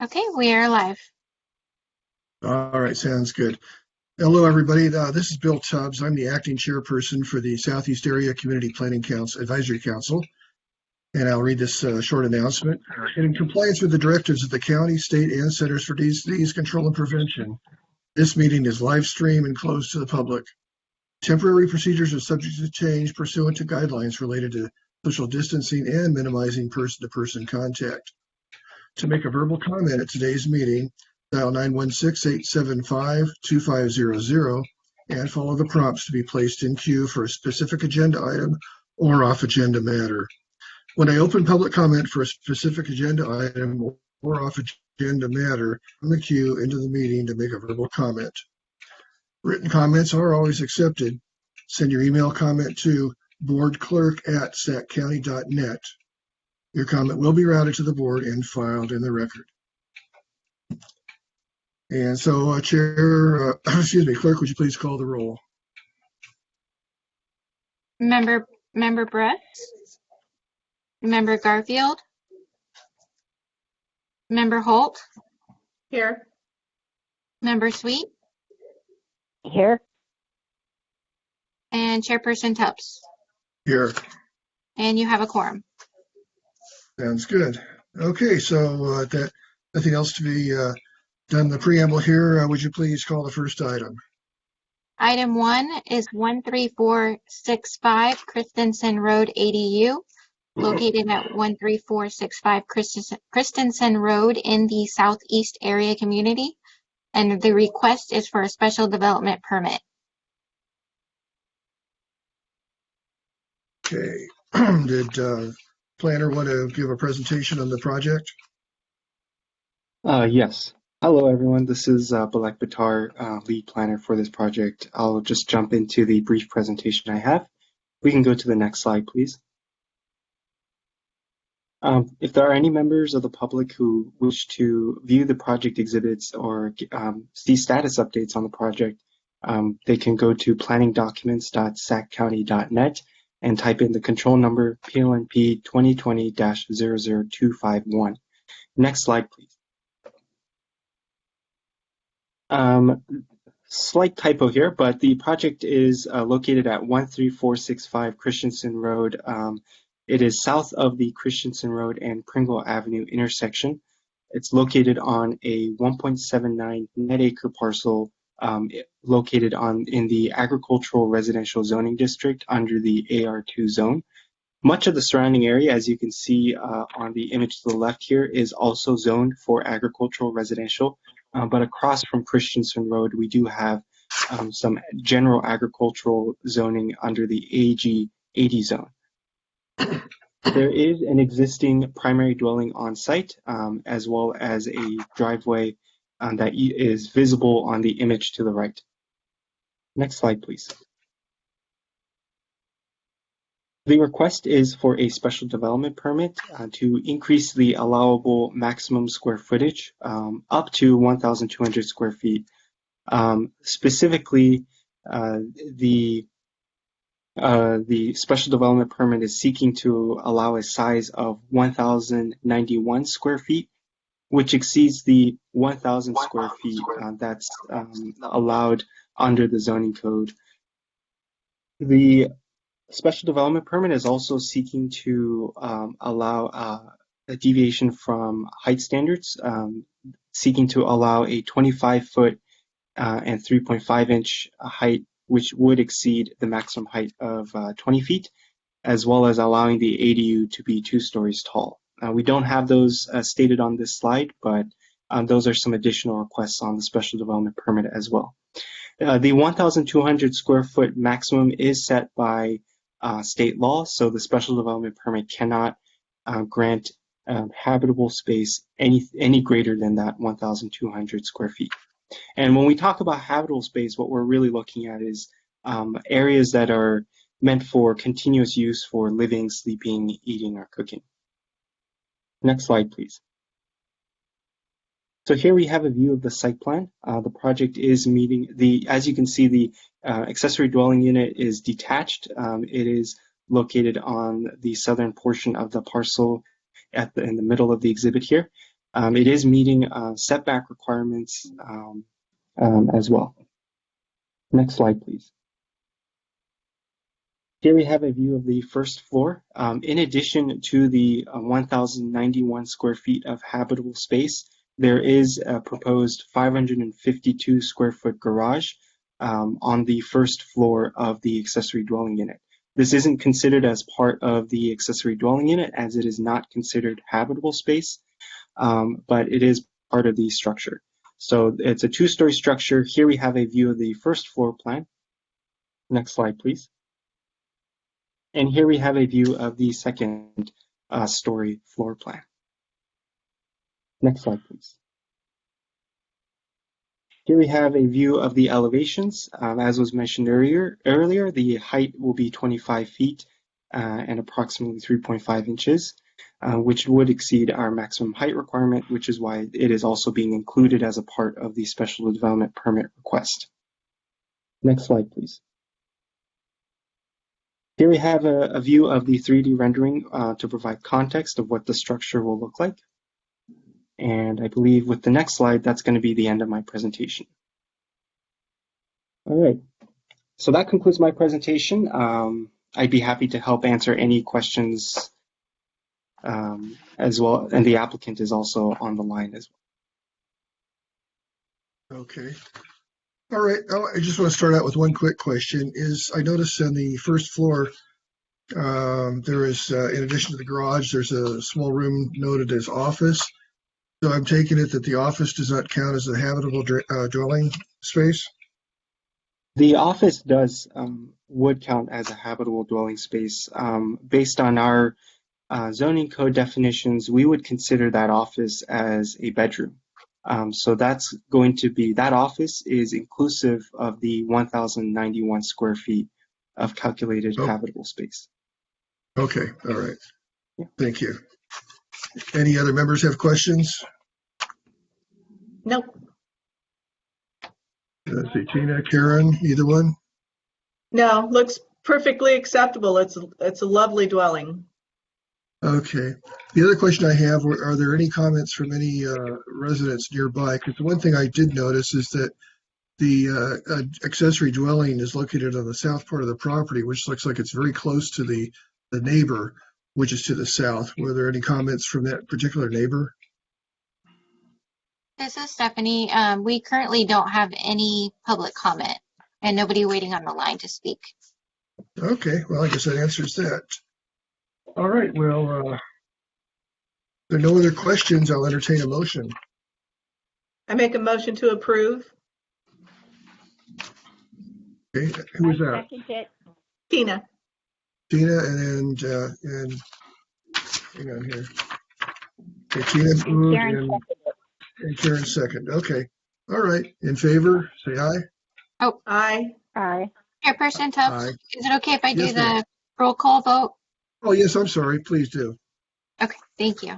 Okay, we are live. All right, sounds good. Hello, everybody. This is Bill Tubbs. I'm the acting chairperson for the Southeast Area Community Planning Council Advisory Council, and I'll read this short announcement. In compliance with the directives of the county, state, and Centers for Disease Control and Prevention, this meeting is live streamed and closed to the public. Temporary procedures are subject to change pursuant to guidelines related to social distancing and minimizing person-to-person contact. To make a verbal comment at today's meeting, dial 916-875-2500 and follow the prompts to be placed in queue for a specific agenda item or off-agenda matter. When I open public comment for a specific agenda item or off-agenda matter, from the queue into the meeting to make a verbal comment. Written comments are always accepted. Send your email comment to boardclerk@saccounty.net. Your comment will be routed to the board and filed in the record. And so, Clerk, would you please call the roll? Member Brett, Member Garfield, Member Holt. Here. Member Sweet. Here. And Chairperson Tubbs. Here. And you have a quorum. Sounds good. Okay, so that nothing else to be done. The preamble here. Would you please call the first item? Item 1 is 13465 Christensen Road ADU, located at 13465 Christensen Road in the Southeast Area Community, and the request is for a special development permit. Okay. Did planner want to give a presentation on the project? Yes. Hello, everyone. This is Balak Batar, lead planner for this project. I'll just jump into the brief presentation I have. We can go to the next slide, please. If there are any members of the public who wish to view the project exhibits or see status updates on the project, they can go to planningdocuments.saccounty.net and type in the control number PLNP 2020-00251. Next slide, please. Slight typo here, but the project is located at 13465 Christensen Road. It is south of the Christensen Road and Pringle Avenue intersection. It's located on a 1.79 net acre parcel located in the agricultural residential zoning district under the AR2 zone. Much of the surrounding area, as you can see on the image to the left here, is also zoned for agricultural residential. But across from Christensen Road, we do have some general agricultural zoning under the AG 80 zone. There is an existing primary dwelling on site, as well as a driveway that is visible on the image to the right. Next slide, please. The request is for a special development permit to increase the allowable maximum square footage up to 1,200 square feet. Specifically, the special development permit is seeking to allow a size of 1,091 square feet, which exceeds the 1,000 square feet that's allowed under the zoning code. The special development permit is also seeking to allow a deviation from height standards, seeking to allow a 25-foot and 3.5-inch height, which would exceed the maximum height of 20 feet, as well as allowing the ADU to be 2 stories tall. We don't have those stated on this slide, but those are some additional requests on the special development permit as well. The 1,200 square foot maximum is set by state law, so the special development permit cannot grant habitable space any greater than that 1,200 square feet. And when we talk about habitable space, what we're really looking at is areas that are meant for continuous use for living, sleeping, eating, or cooking. Next slide, please. So here we have a view of the site plan. The project is meeting as you can see, the accessory dwelling unit is detached. It is located on the southern portion of the parcel in the middle of the exhibit here. It is meeting setback requirements as well. Next slide, please. Here we have a view of the first floor. In addition to the 1,091 square feet of habitable space, there is a proposed 552 square foot garage on the first floor of the accessory dwelling unit. This isn't considered as part of the accessory dwelling unit as it is not considered habitable space, but it is part of the structure. So it's a two-story structure. Here we have a view of the first floor plan. Next slide, please. And here we have a view of the second story floor plan. Next slide, please. Here we have a view of the elevations. As was mentioned earlier, the height will be 25 feet and approximately 3.5 inches, which would exceed our maximum height requirement, which is why it is also being included as a part of the special development permit request. Next slide, please. Here we have a view of the 3D rendering to provide context of what the structure will look like. And I believe with the next slide, that's going to be the end of my presentation. All right, so that concludes my presentation. I'd be happy to help answer any questions as well, and the applicant is also on the line as well. Okay. All right. I just want to start out with one quick question. I noticed on the first floor, there is, in addition to the garage, there's a small room noted as office. So I'm taking it that the office does not count as a habitable dwelling space? The office would count as a habitable dwelling space. Based on our zoning code definitions, we would consider that office as a bedroom. So that's going to be, that office is inclusive of the 1,091 square feet of calculated habitable space. Okay, all right. Yeah. Thank you. Any other members have questions? Nope. Let's see, Tina, Karen, either one? No, looks perfectly acceptable. It's a lovely dwelling. Okay. The other question I have, are there any comments from any residents nearby? Because the one thing I did notice is that the accessory dwelling is located on the south part of the property, which looks like it's very close to the neighbor, which is to the south. Were there any comments from that particular neighbor? This is Stephanie. We currently don't have any public comment and nobody waiting on the line to speak. Okay, well, I guess that answers that. All right, well, if there are no other questions, I'll entertain a motion. I make a motion to approve. Okay, who was that? I second it. Tina. Tina and hang on here. Okay, Tina moved Karen and Karen second. Okay, all right. In favor, say aye. Oh, Aye. Aye. Chairperson Tubbs, Aye. is it okay if I do Yes, ma'am. the roll call vote? Oh, yes, I'm sorry. Please do. Okay, thank you.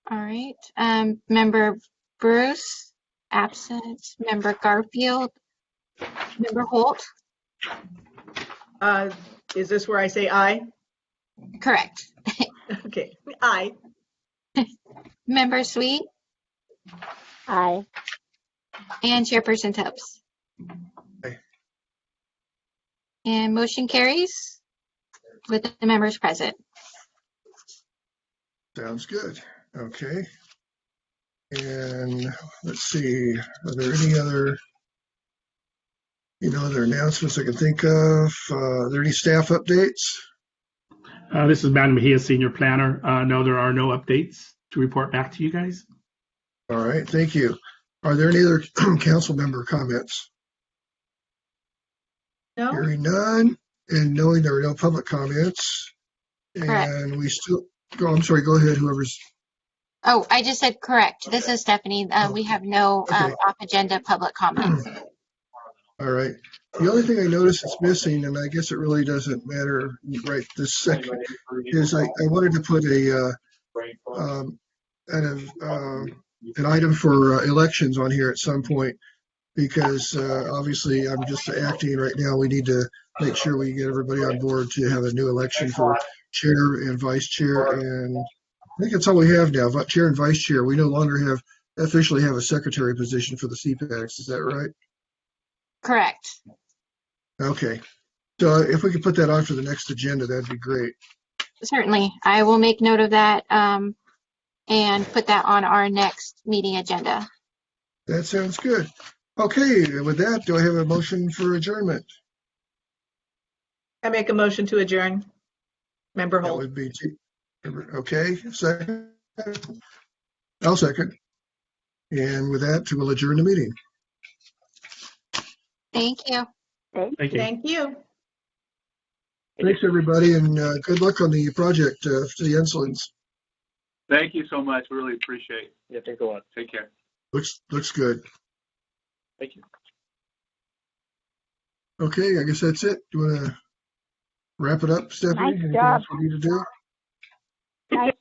All right, Member Bruce, absent. Member Garfield, Member Holt, Is this where I say aye? correct. Okay. Aye. Member Sweet Aye. and Chairperson Tubbs. Aye. And motion carries with the members present. Sounds good. Okay. And let's see, are there any other announcements I can think of? Are there any staff updates? This is Matt Mejia, Senior Planner. No, there are no updates to report back to you guys. All right, thank you. Are there any other council member comments? No? Hearing none, and knowing there are no public comments, Correct. and we still, I'm sorry, go ahead, whoever's, Oh, I just said correct. This is Stephanie. We have no Okay. off-agenda public comments. all right. The only thing I noticed that's missing, and I guess it really doesn't matter right this second, is I wanted to put an item for elections on here at some point, because obviously I'm just acting right now. We need to make sure we get everybody on board to have a new election for chair and vice chair and I think that's all we have now. Chair and vice chair. We no longer officially have a secretary position for the CPACs. Is that right? Correct. Okay. So if we could put that on for the next agenda, that'd be great. Certainly. I will make note of that and put that on our next meeting agenda. That sounds good. Okay, with that, do I have a motion for adjournment? I make a motion to adjourn. Member That Holt. would be, okay, second. I'll second. And with that, we'll adjourn the meeting. Thank you. Thank you. Thank you. Thanks, everybody, and good luck on the project for the insolence. Thank you so much. We really appreciate it. Yeah, thanks a lot. Take care. Looks good. Thank you. Okay, I guess that's it. Do you want to wrap it up, Stephanie? Nice Anything job. else we need to do? Nice